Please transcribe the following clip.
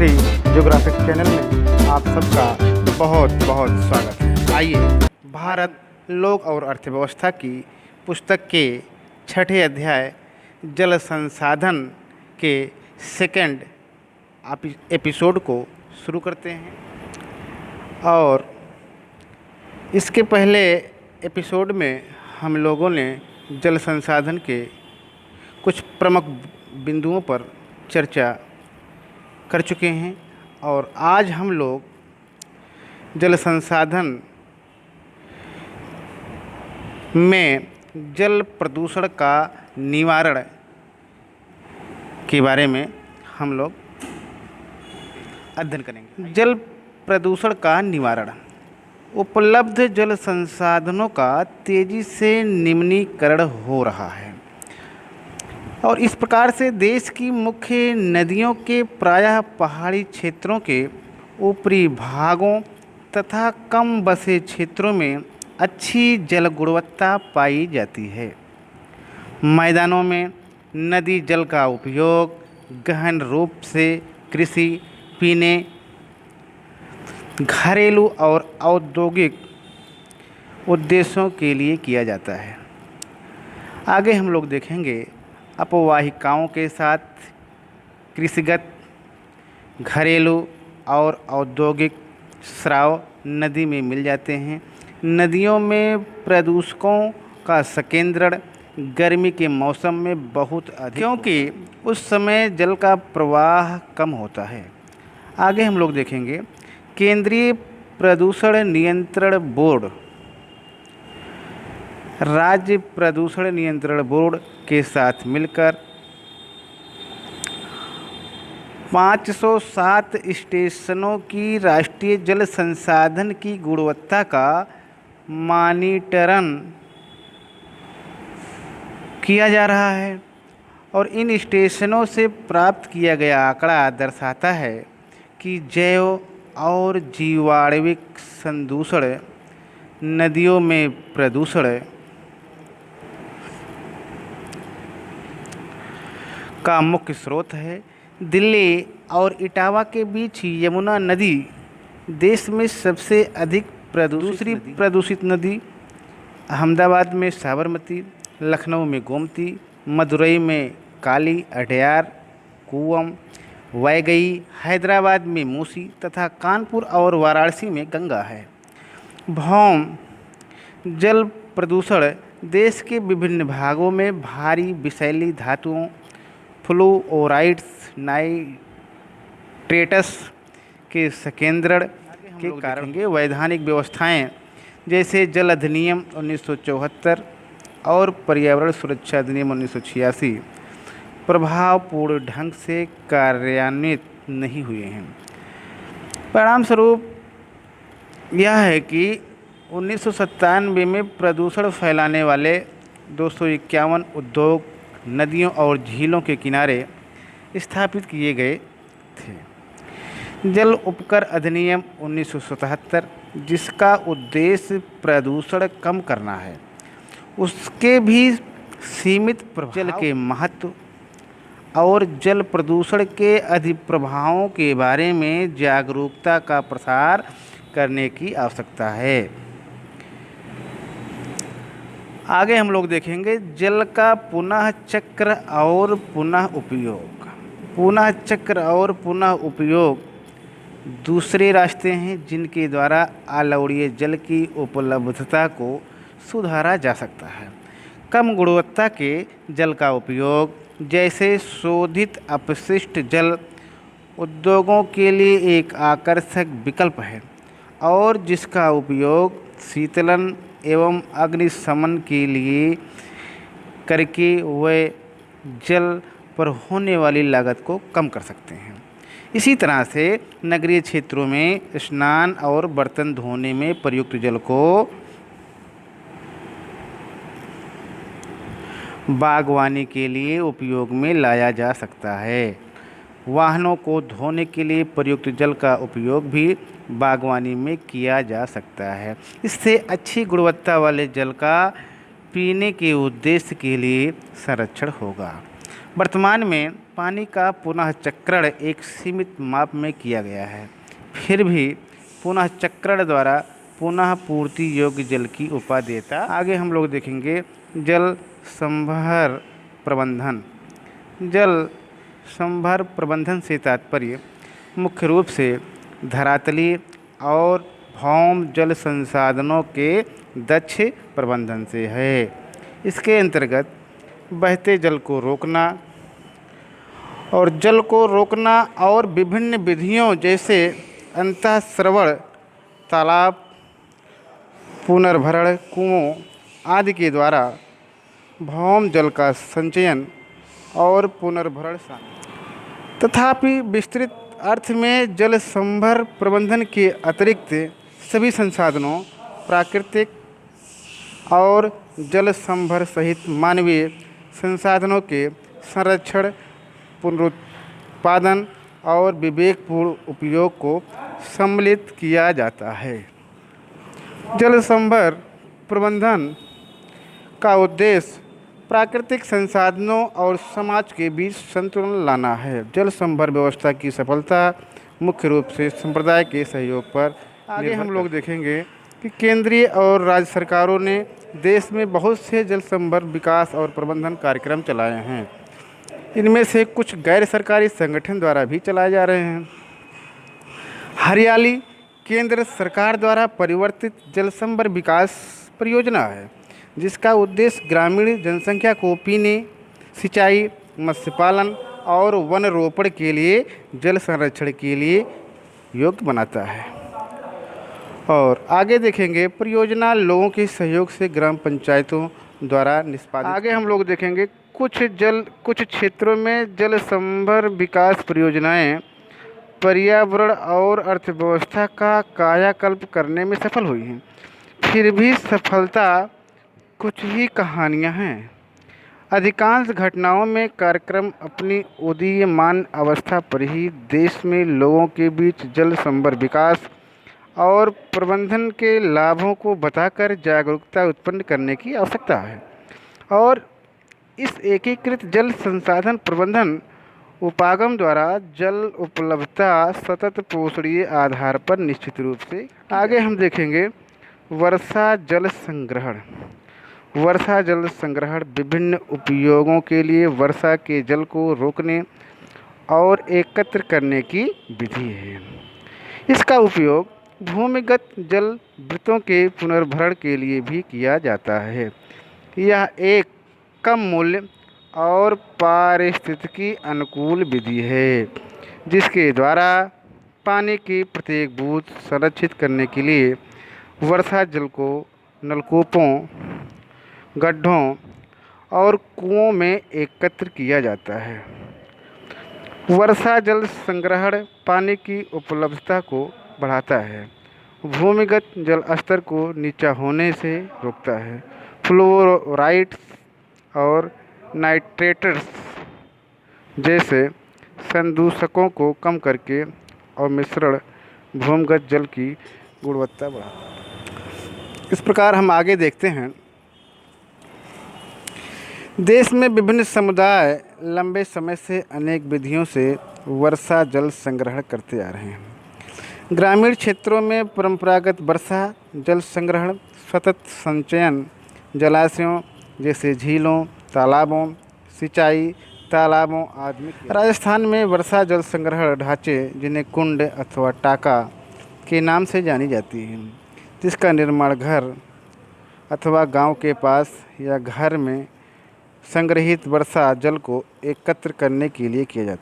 History geographic channel में आप सबका बहुत बहुत स्वागत है। आइए भारत लोक और अर्थव्यवस्था की पुस्तक के छठे अध्याय जल संसाधन के सेकंड एपिसोड को शुरू करते हैं। और इसके पहले एपिसोड में हम लोगों ने जल संसाधन के कुछ प्रमुख बिंदुओं पर चर्चा कर चुके हैं और आज हम लोग जल संसाधन में जल प्रदूषण का निवारण के बारे में हम लोग अध्ययन करेंगे। जल प्रदूषण का निवारण उपलब्ध जल संसाधनों का तेजी से निम्नीकरण हो रहा है और इस प्रकार से देश की मुख्य नदियों के प्रायः पहाड़ी क्षेत्रों के ऊपरी भागों तथा कम बसे क्षेत्रों में अच्छी जल गुणवत्ता पाई जाती है। मैदानों में नदी जल का उपयोग गहन रूप से कृषि, पीने, घरेलू और औद्योगिक उद्देश्यों के लिए किया जाता है। आगे हम लोग देखेंगे अपवाहिकाओं के साथ कृषिगत, घरेलू और औद्योगिक स्राव नदी में मिल जाते हैं। नदियों में प्रदूषकों का संकेंद्रण गर्मी के मौसम में बहुत अधिक क्योंकि उस समय जल का प्रवाह कम होता है। आगे हम लोग देखेंगे केंद्रीय प्रदूषण नियंत्रण बोर्ड राज्य प्रदूषण नियंत्रण बोर्ड के साथ मिलकर 507 स्टेशनों की राष्ट्रीय जल संसाधन की गुणवत्ता का मॉनिटरिंग किया जा रहा है और इन स्टेशनों से प्राप्त किया गया आंकड़ा दर्शाता है कि जैव और जीवाणुविक संदूषण नदियों में प्रदूषण का मुख्य स्रोत है। दिल्ली और इटावा के बीच यमुना नदी देश में सबसे अधिक दूसरी प्रदूषित नदी, अहमदाबाद में साबरमती, लखनऊ में गोमती, मदुरई में काली, अडयार, कूवम, वैगई, हैदराबाद में मूसी तथा कानपुर और वाराणसी में गंगा है। भौम जल प्रदूषण देश के विभिन्न भागों में भारी विषैली धातुओं, फ्लोराइड्स, नाइट्रेट्स के संकेंद्रण के कारण वैधानिक व्यवस्थाएं जैसे जल अधिनियम 1974 और पर्यावरण सुरक्षा अधिनियम 1986 प्रभावपूर्ण ढंग से कार्यान्वित नहीं हुए हैं। परिणाम स्वरूप यह है कि 1997 में प्रदूषण फैलाने वाले 251 उद्योग नदियों और झीलों के किनारे स्थापित किए गए थे। जल उपकर अधिनियम 1977 जिसका उद्देश्य प्रदूषण कम करना है, उसके भी सीमित प्रभाव जल के महत्व और जल प्रदूषण के अधिप्रभावों के बारे में जागरूकता का प्रसार करने की आवश्यकता है। आगे हम लोग देखेंगे जल का पुनः चक्र और पुनः उपयोग। पुनः चक्र और पुनः उपयोग दूसरे रास्ते हैं जिनके द्वारा अलवणीय जल की उपलब्धता को सुधारा जा सकता है। कम गुणवत्ता के जल का उपयोग जैसे शोधित अपशिष्ट जल उद्योगों के लिए एक आकर्षक विकल्प है और जिसका उपयोग शीतलन एवं अग्निशमन के लिए करके वे जल पर होने वाली लागत को कम कर सकते हैं। इसी तरह से नगरीय क्षेत्रों में स्नान और बर्तन धोने में प्रयुक्त जल को बागवानी के लिए उपयोग में लाया जा सकता है। वाहनों को धोने के लिए प्रयुक्त जल का उपयोग भी बागवानी में किया जा सकता है। इससे अच्छी गुणवत्ता वाले जल का पीने के उद्देश्य के लिए संरक्षण होगा। वर्तमान में पानी का पुनः चक्रण एक सीमित माप में किया गया है, फिर भी पुनः चक्रण द्वारा पुनः पूर्ति योग्य जल की उपादेयता। आगे हम लोग देखेंगे जल संभर प्रबंधन। जल संभर प्रबंधन से तात्पर्य मुख्य रूप से धरातलीय और भौम जल संसाधनों के दक्ष प्रबंधन से है। इसके अंतर्गत बहते जल को रोकना और विभिन्न विधियों जैसे अंतःस्रवण, तालाब पुनर्भरण, कुओं आदि के द्वारा भौम जल का संचयन और पुनर्भरण शामिल। तथापि विस्तृत अर्थ में जल संभर प्रबंधन के अतिरिक्त सभी संसाधनों, प्राकृतिक और जल संभर सहित मानवीय संसाधनों के संरक्षण, पुनरुत्पादन और विवेकपूर्ण उपयोग को सम्मिलित किया जाता है। जल संभर प्रबंधन का उद्देश्य प्राकृतिक संसाधनों और समाज के बीच संतुलन लाना है। जल संभर व्यवस्था की सफलता मुख्य रूप से संप्रदाय के सहयोग पर। आगे हम लोग देखेंगे कि केंद्रीय और राज्य सरकारों ने देश में बहुत से जल संभर विकास और प्रबंधन कार्यक्रम चलाए हैं। इनमें से कुछ गैर सरकारी संगठन द्वारा भी चलाए जा रहे हैं। हरियाली केंद्र सरकार द्वारा परिवर्तित जल संभर विकास परियोजना है, जिसका उद्देश्य ग्रामीण जनसंख्या को पीने, सिंचाई, मत्स्य पालन और वन रोपण के लिए जल संरक्षण के लिए योग्य बनाता है। और आगे देखेंगे परियोजना लोगों के सहयोग से ग्राम पंचायतों द्वारा निष्पादित। आगे हम लोग देखेंगे कुछ क्षेत्रों में जल संभर विकास परियोजनाएं पर्यावरण और अर्थव्यवस्था का कायाकल्प करने में सफल हुई हैं। फिर भी सफलता कुछ ही कहानियां हैं। अधिकांश घटनाओं में कार्यक्रम अपनी उदीयमान अवस्था पर ही देश में लोगों के बीच जल संभर विकास और प्रबंधन के लाभों को बताकर जागरूकता उत्पन्न करने की आवश्यकता है। और इस एकीकृत जल संसाधन प्रबंधन उपागम द्वारा जल उपलब्धता सतत पोषणीय आधार पर निश्चित रूप से। आगे हम देखेंगे वर्षा जल संग्रहण। वर्षा जल संग्रहण विभिन्न उपयोगों के लिए वर्षा के जल को रोकने और एकत्र करने की विधि है। इसका उपयोग भूमिगत जल वृत्तों के पुनर्भरण के लिए भी किया जाता है। यह एक कम मूल्य और पारिस्थितिकी अनुकूल विधि है, जिसके द्वारा पानी की प्रत्येक बूंद संरक्षित करने के लिए वर्षा जल को नलकूपों, गड्ढों और कुओं में एकत्र किया जाता है। वर्षा जल संग्रहण पानी की उपलब्धता को बढ़ाता है, भूमिगत जल स्तर को नीचा होने से रोकता है, फ्लोराइड्स और नाइट्रेट्स जैसे संदूषकों को कम करके और मिश्रण भूमिगत जल की गुणवत्ता बढ़ाता है। इस प्रकार हम आगे देखते हैं। देश में विभिन्न समुदाय लंबे समय से अनेक विधियों से वर्षा जल संग्रहण करते आ रहे हैं। ग्रामीण क्षेत्रों में परंपरागत वर्षा जल संग्रहण, सतत संचयन, जलाशयों जैसे झीलों, तालाबों, सिंचाई तालाबों आदि। राजस्थान में वर्षा जल संग्रहण ढांचे, जिन्हें कुंड अथवा टाका के नाम से जानी जाती हैं, जिसका निर्माण घर अथवा गांव के पास या घर में संग्रहित वर्षा जल को एकत्र करने के लिए किया जाता है।